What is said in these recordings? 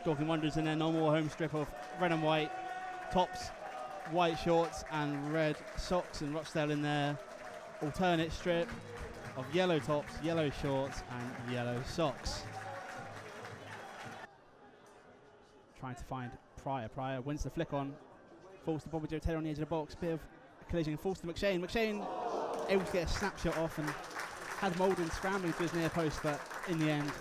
Dorking Wanderers in their normal home strip of red and white tops, white shorts and red socks, and Rochdale in their alternate strip of yellow tops, yellow shorts and yellow socks. Trying to find Pryor. Pryor wins the flick on, falls to Bobby Joe Taylor on the edge of the box, bit of a collision, falls to McShane. McShane able to get a snapshot off and had Maldon scrambling to his near post, but in the end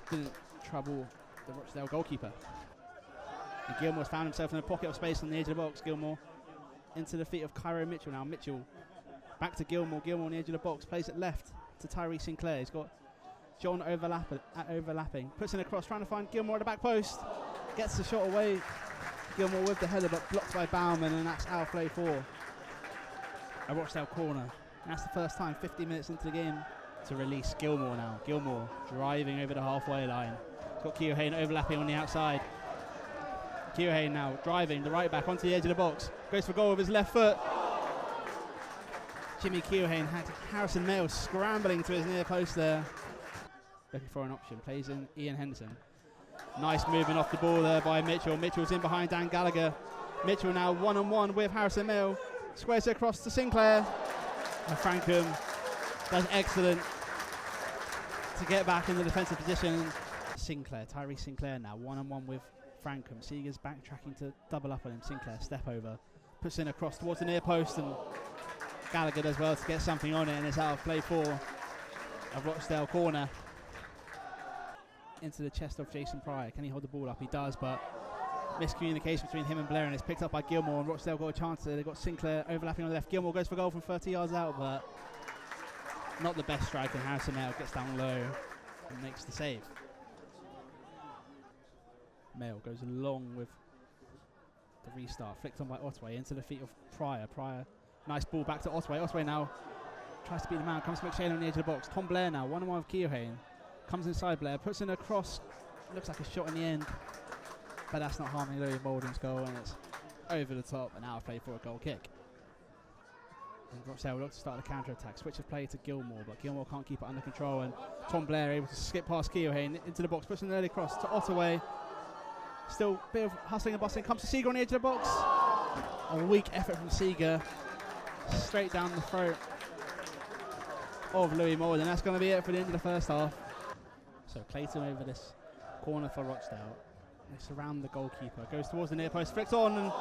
didn't trouble the Rochdale goalkeeper. And Gilmore's found himself in a pocket of space on the edge of the box. Gilmore into the feet of Cairo Mitchell now. Mitchell back to Gilmore. Gilmore on the edge of the box, plays it left to Tyree Sinclair. He's got John overlapping, puts in a cross, trying to find Gilmore at the back post, gets the shot away. Gilmore with the header, but blocked by Bauman, and that's our play for a Rochdale corner. And that's the first time, 50 minutes into the game, to release Gilmore now. Gilmore driving over the halfway line. He's got Keohane overlapping on the outside. Keohane now driving the right back onto the edge of the box, goes for goal with his left foot. Jimmy Keohane had Harrison Mail scrambling to his near post there. Looking for an option, plays in Ian Henderson. Nice movement off the ball there by Mitchell. Mitchell's in behind Dan Gallagher. Mitchell now one-on-one with Harrison Mail. Squares it across to Sinclair. And Frankham does excellent to get back in the defensive position. Sinclair, Tyree Sinclair now one-on-one with Frankham. Seeger's backtracking to double up on him. Sinclair step over, puts in across towards the near post, and Gallagher does well to get something on it, and it's out of play for a Rochdale corner. Into the chest of Jason Pryor. Can he hold the ball up? He does, but miscommunication between him and Blair, and it's picked up by Gilmore, and Rochdale got a chance there. They've got Sinclair overlapping on the left. Gilmore goes for goal from 30 yards out, but not the best strike, and Harrison Mail gets down low and makes the save. Mail goes along with the restart, flicked on by Otway into the feet of Pryor. Pryor, nice ball back to Otway. Otway now tries to beat the man, comes to McShane on the edge of the box. Tom Blair now, one-on-one with Keohane. Comes inside Blair, puts in a cross, looks like a shot in the end, but that's not harming Louis Mauldin's goal, and it's over the top and out of play for a goal kick. And Rochdale will look to start the counter-attack, switch of play to Gilmore, but Gilmore can't keep it under control, and Tom Blair able to skip past Keohane into the box, puts in an early cross to Ottaway. Still a bit of hustling and bustling, comes to Seeger on the edge of the box. A weak effort from Seeger, straight down the throat of Louis Mauldin. That's going to be it for the end of the first half. So Clayton over this corner for Rochdale. They surround the goalkeeper, goes towards the near post, flicked on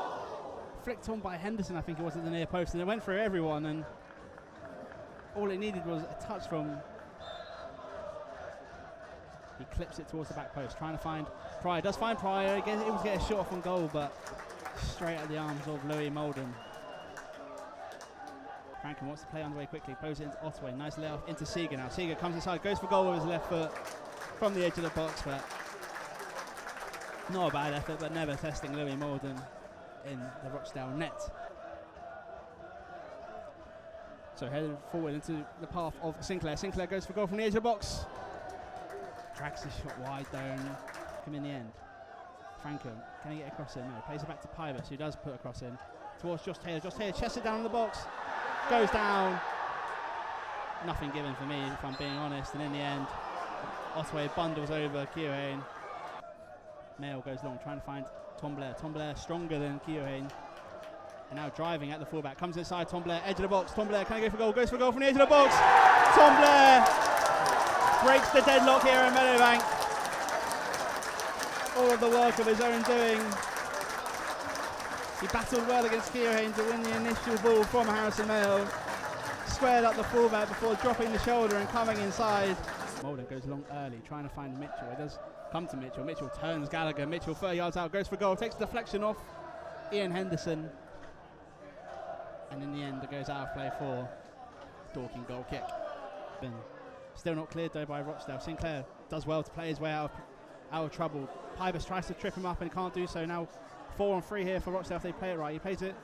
by Henderson, I think it was at the near post, and it went through everyone, and all it needed was a touch from. He clips it towards the back post, trying to find Pryor. Does find Pryor, able to get a shot off on goal, but straight at the arms of Louis Mauldin. Franklin wants to play underway quickly, plays it into Ottaway, nice layoff into Seeger now. Seeger comes inside, goes for goal with his left foot from the edge of the box, but not a bad effort, but never testing Louis Mauldin in the Rochdale net. So headed forward into the path of Sinclair. Sinclair goes for goal from the edge of the box. Drags his shot wide down, come in the end. Frankham, can he get across in? No, plays it back to Pybus, who does put a cross in towards Josh Taylor. Josh Taylor chests it down in the box, goes down. Nothing given for me, if I'm being honest, and in the end, Ottaway bundles over Keohane. Mail goes long, trying to find Tom Blair. Tom Blair stronger than Keohane. And now driving at the fullback. Comes inside Tom Blair, edge of the box. Tom Blair, can I go for goal? Goes for goal from the edge of the box. Tom Blair breaks the deadlock here in Meadowbank. All of the work of his own doing. He battled well against Keohane to win the initial ball from Harrison Mail. Squared up the fullback before dropping the shoulder and coming inside. Mauldin goes long early, trying to find Mitchell. It does come to Mitchell. Mitchell turns Gallagher. Mitchell 30 yards out, goes for goal, takes the deflection off Ian Henderson. And in the end, it goes out of play for Dorking goal kick. Still not cleared though by Rochdale. Sinclair does well to play his way out of trouble. Pybus tries to trip him up and can't do so. Now 4-on-3 here for Rochdale if they play it right. He plays it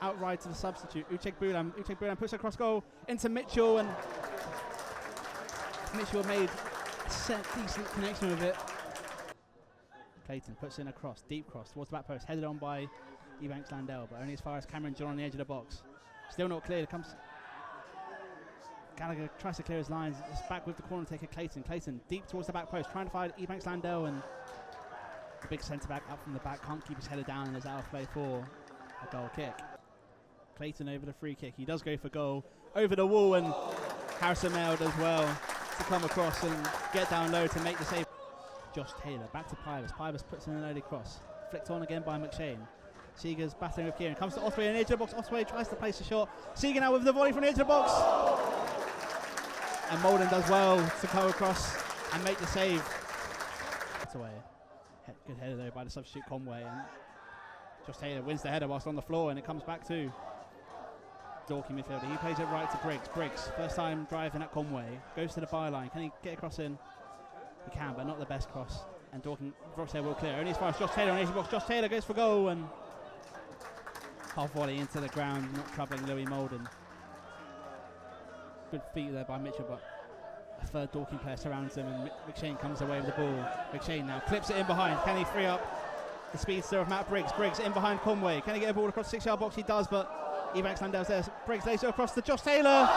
outright to the substitute, Uche Bulam. Uche Bulam puts across goal into Mitchell, and Mitchell made a decent connection with it. Clayton puts in a cross, deep cross towards the back post, headed on by Ebanks Landell, but only as far as Cameron John on the edge of the box. Still not cleared. Comes Gallagher, tries to clear his lines. It's back with the corner taker Clayton. Clayton deep towards the back post, trying to find Ebanks Landell, and big centre-back up from the back, can't keep his header down and is out of play for a goal kick. Clayton over the free kick. He does go for goal. Over the wall, and Harrison Mail does well to come across and get down low to make the save. Josh Taylor back to Pybus. Pybus puts in an early cross. Flicked on again by McShane. Seeger's battling with Kieran. Comes to Otway in the edge of the box. Otway tries to place a shot. Seeger now with the volley from the edge of the box. And Molden does well to come across and make the save. Away. Good header though by the substitute Conway, and Josh Taylor wins the header whilst on the floor, and it comes back to Dorking midfielder. He plays it right to Briggs. Briggs, first time driving at Conway, goes to the byline. Can he get across in? He can, but not the best cross. And Dorking, Rochdale will clear. Only as far as Josh Taylor on the edge of the box. Josh Taylor goes for goal, and half volley into the ground, not troubling Louis Molden. Good feet there by Mitchell, but a third Dorking player surrounds him, and McShane comes away with the ball. McShane now clips it in behind. Can he free up the speedster of Matt Briggs? Briggs in behind Conway. Can he get a ball across the 6-yard box? He does, but Evanks Landell's there. Briggs lays it across to Josh Taylor,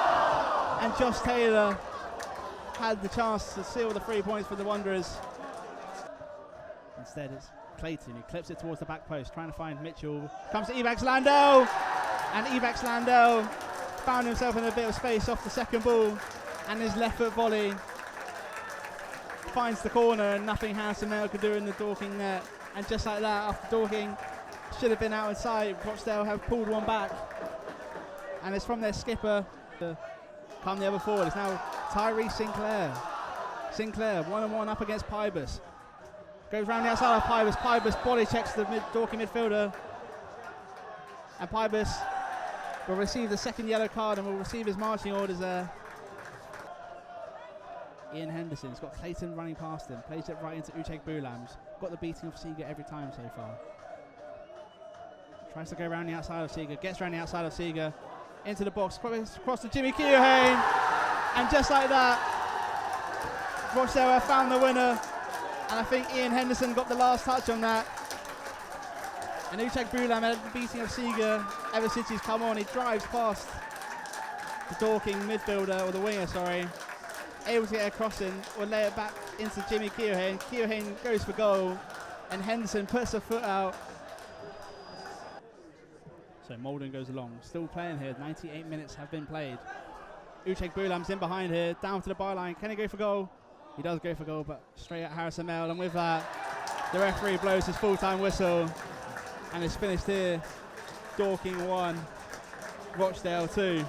and Josh Taylor had the chance to seal the 3 points for the Wanderers. Instead, it's Clayton who clips it towards the back post, trying to find Mitchell. Comes to Evanks Landell, and Evanks Landell found himself in a bit of space off the second ball, and his left foot volley finds the corner, and nothing Harrison Mail could do in the Dorking net. And just like that, after Dorking should have been out of sight, Rochdale have pulled one back, and it's from their skipper to come the other forward. It's now Tyree Sinclair. Sinclair 1-on-1 up against Pybus. Goes round the outside of Pybus. Pybus body checks the Dorking midfielder, and Pybus will receive the second yellow card and will receive his marching orders there. Ian Henderson's got Clayton running past him, plays it right into Uche Boulams. Got the beating of Seeger every time so far. Tries to go around the outside of Seeger, gets around the outside of Seeger, into the box, across to Jimmy Keohane, and just like that, Rochdale have found the winner, and I think Ian Henderson got the last touch on that. And Uche Boulam had the beating of Seeger ever since he's come on. He drives past the Dorking midfielder, or the winger, sorry, able to get a crossing, or lay it back into Jimmy Keohane. Keohane goes for goal, and Henderson puts a foot out. So Molden goes along, still playing here. 98 minutes have been played. Uche Boulam's in behind here, down to the byline. Can he go for goal? He does go for goal, but straight at Harrison Mail, and with that, the referee blows his full-time whistle, and it's finished here. Dorking 1, Rochdale 2.